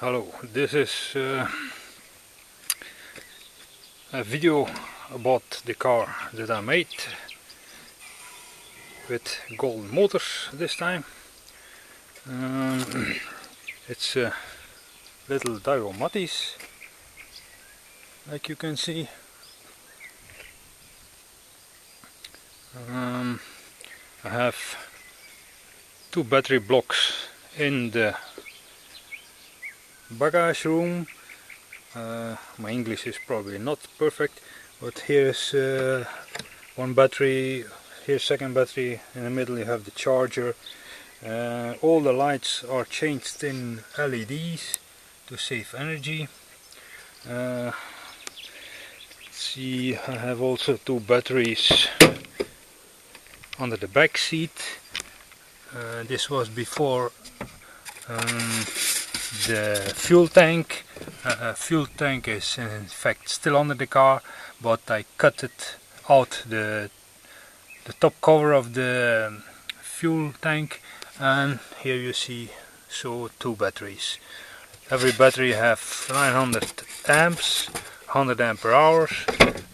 Hello, this is a video about the car that I made with golden motors this time. It's a little Daewoo Matiz, like you can see. I have two battery blocks in the bagage room. My English is probably not perfect, but here's one battery, here's second battery, in the middle you have the charger. All the lights are changed in LEDs to save energy. See, I have also two batteries under the back seat. This was before the fuel tank. Fuel tank is in fact still under the car, but I cut it out, the top cover of the fuel tank, and here you see two batteries. Every battery have 900 amps, 100 ampere hours.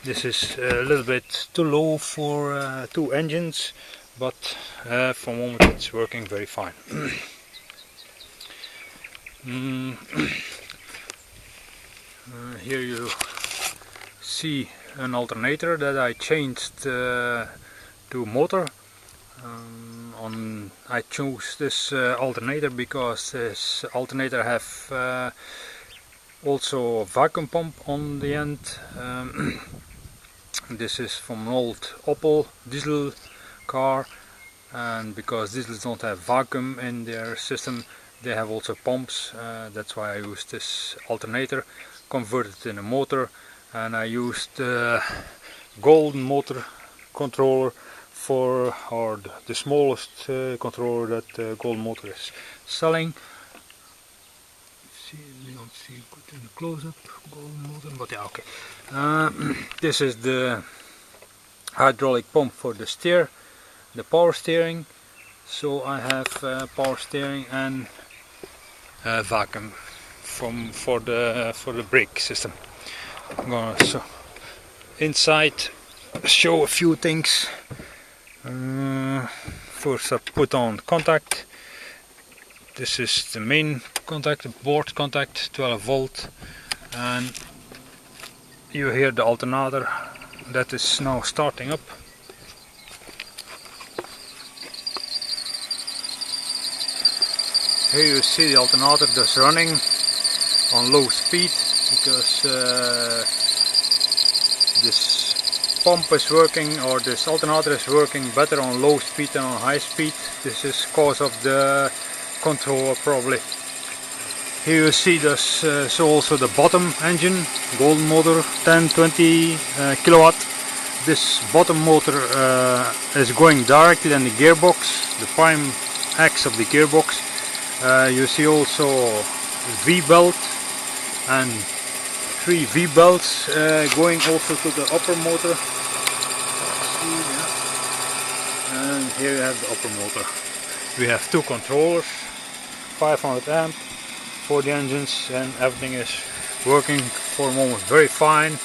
This is a little bit too low for two engines, but for the moment it's working very fine. Here you see an alternator that I changed to motor. I chose this alternator because this alternator have also a vacuum pump on the end. This is from an old Opel diesel car, and because diesels don't have vacuum in their system, they have also pumps. That's why I used this alternator, converted it in a motor, and I used golden motor controller for, or the smallest controller that golden motor is selling. See, we don't see good in the close-up golden motor, but yeah, okay. This is the hydraulic pump for the steer, the power steering. So I have power steering and vacuum for the brake system. I'm gonna inside show a few things. First I put on contact. This is the main contact, the board contact, 12 volt, and you hear the alternator that is now starting up. Here you see the alternator that's running on low speed because this pump is working, or this alternator is working better on low speed than on high speed. This is cause of the controller probably. Here you see this also the bottom engine, golden motor, 10-20 kilowatt. This bottom motor is going directly in the gearbox, the prime axis of the gearbox. You see also V-belt and 3 V-belts going also to the upper motor. And here you have the upper motor. We have two controllers, 500 amp for the engines, and everything is working for the moment very fine.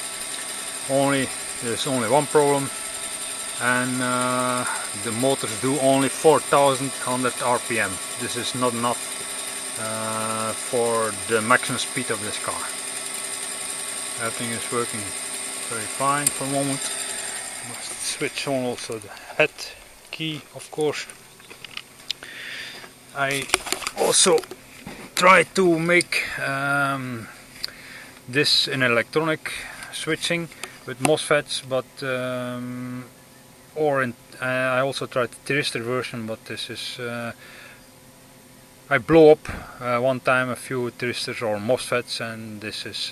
There's only one problem, and the motors do only 4100 RPM. This is not enough for the maximum speed of this car. Everything is working very fine for the moment. Must switch on also the head key, of course. I also try to make this in electronic switching with MOSFETs, but I also tried the thyristor version, but this is I blow up one time a few thyristors or MOSFETs, and this is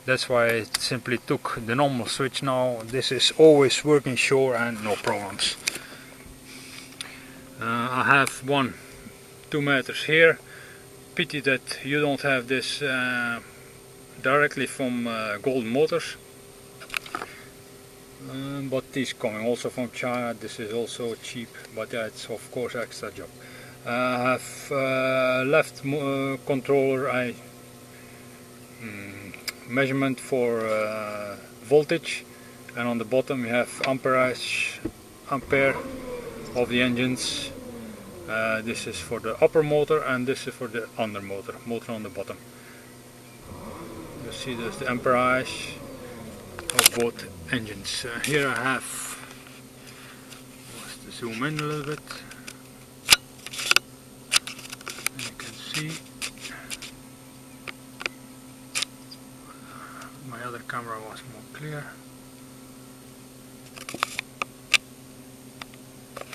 that's why I simply took the normal switch now. This is always working sure and no problems. I have 2 meters here. Pity that you don't have this directly from golden motors, but these coming also from China. This is also cheap, but yeah, it's of course extra job. I have left controller I measurement for voltage, and on the bottom we have ampere of the engines. This is for the upper motor and this is for the under motor on the bottom. You see there's the amperage of both engines. Here I have, let's zoom in a little bit, and you can see my other camera was more clear.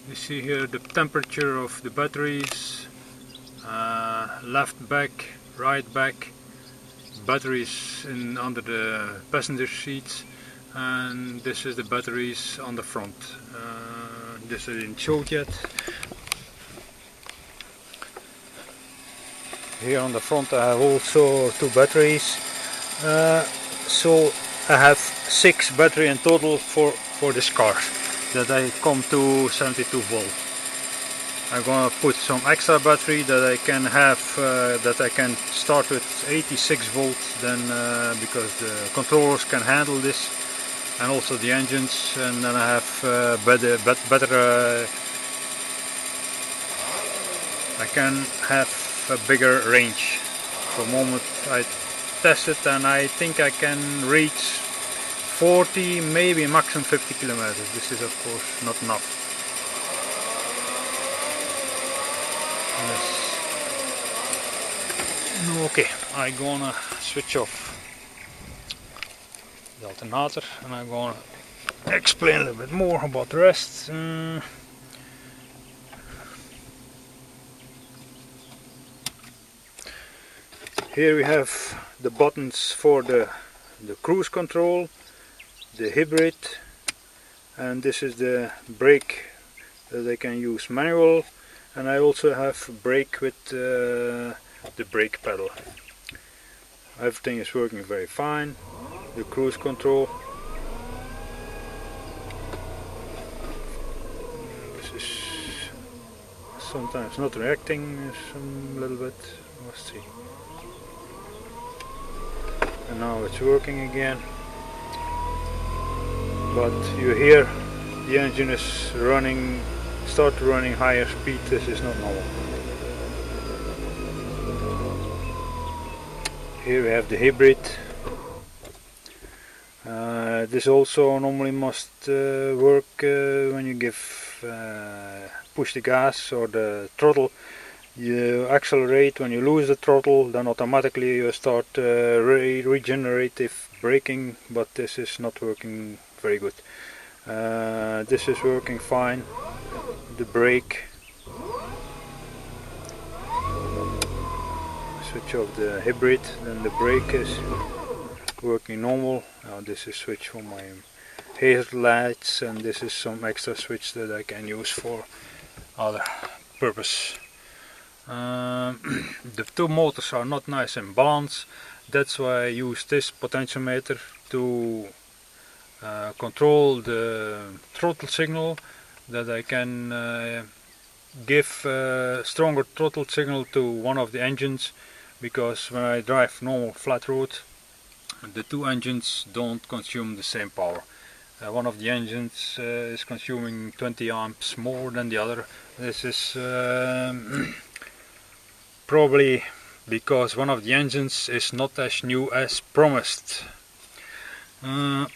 You see here the temperature of the batteries, left back, right back, batteries under the passenger seats, and this is the batteries on the front. This I didn't show yet. Here on the front I have also 2 batteries, so I have 6 battery in total for this car, that I come to 72 volt. I'm gonna put some extra battery that I can have, that I can start with 86 volts, then because the controllers can handle this, and also the engines, and then I have better I can have a bigger range. For the moment I test it and I think I can reach 40, maybe maximum 50 kilometers. This is of course not enough. Yes. Okay, I'm gonna switch off the alternator and I'm gonna explain a little bit more about the rest. Here we have the buttons for the cruise control, the hybrid, and this is the brake that I can use manual, and I also have brake with the brake pedal. Everything is working very fine. The cruise control, this is sometimes not reacting a little bit. Let's see. And now it's working again, but you hear the engine is running, start running higher speed. This is not normal. Here we have the hybrid. This also normally must work when you push the gas or the throttle. You accelerate when you lose the throttle, then automatically you start regenerative braking, but this is not working very good. This is working fine. The brake, switch off the hybrid, then the brake is working normal. This is switch for my hazard lights, and this is some extra switch that I can use for other purpose. The 2 motors are not nice in balance, that's why I use this potentiometer to control the throttle signal, that I can give stronger throttle signal to one of the engines, because when I drive normal flat road, the 2 engines don't consume the same power. One of the engines is consuming 20 amps more than the other. This is probably because one of the engines is not as new as promised. With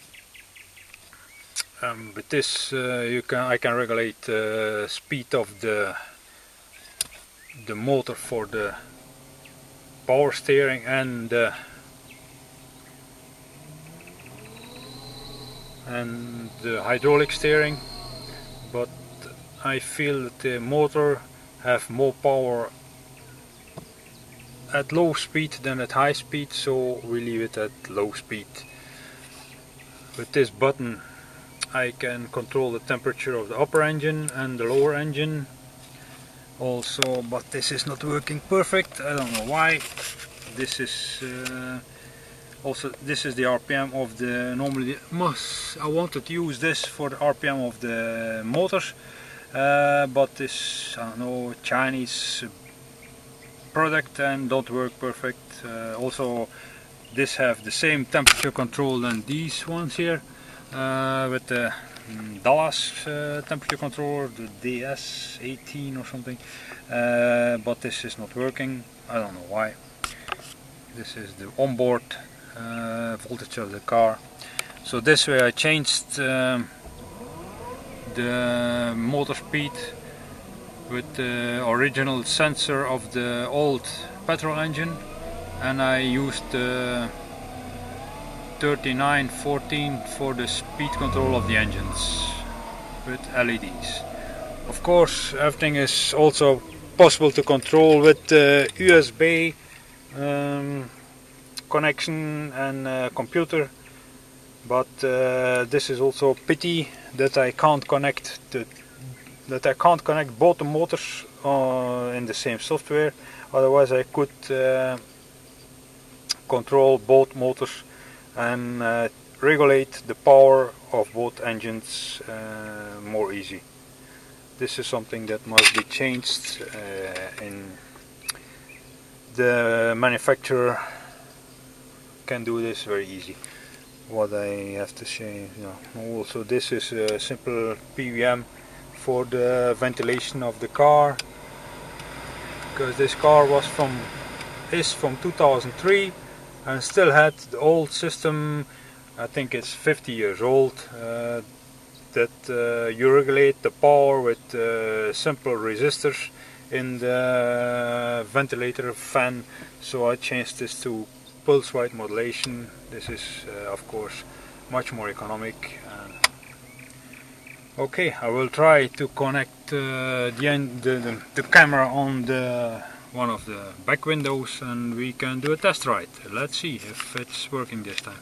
this I can regulate the speed of the motor for the power steering and the hydraulic steering, but I feel that the motor have more power at low speed than at high speed, so we leave it at low speed. With this button I can control the temperature of the upper engine and the lower engine also, but this is not working perfect. I don't know why. This is also, this is the RPM of the, normally I wanted to use this for the RPM of the motors, but this, I don't know, Chinese product and don't work perfect. Also, this have the same temperature control than these ones here, with the Dallas temperature controller, the DS18 or something, but this is not working. I don't know why. This is the onboard voltage of the car. So this way I changed the motor speed with the original sensor of the old petrol engine, and I used the 3914 for the speed control of the engines with LEDs. Of course, everything is also possible to control with the USB connection and computer, but this is also a pity that I can't connect both the motors in the same software. Otherwise I could control both motors and regulate the power of both engines more easy. This is something that must be changed. In the manufacturer can do this very easy. What I have to say, also this is a simple PWM for the ventilation of the car, because this car is from 2003 and still had the old system. I think it's 50 years old, that you regulate the power with simple resistors in the ventilator fan. So I changed this to pulse width modulation. This is of course much more economic. Okay, I will try to connect the camera on one of the back windows, and we can do a test ride. Let's see if it's working this time.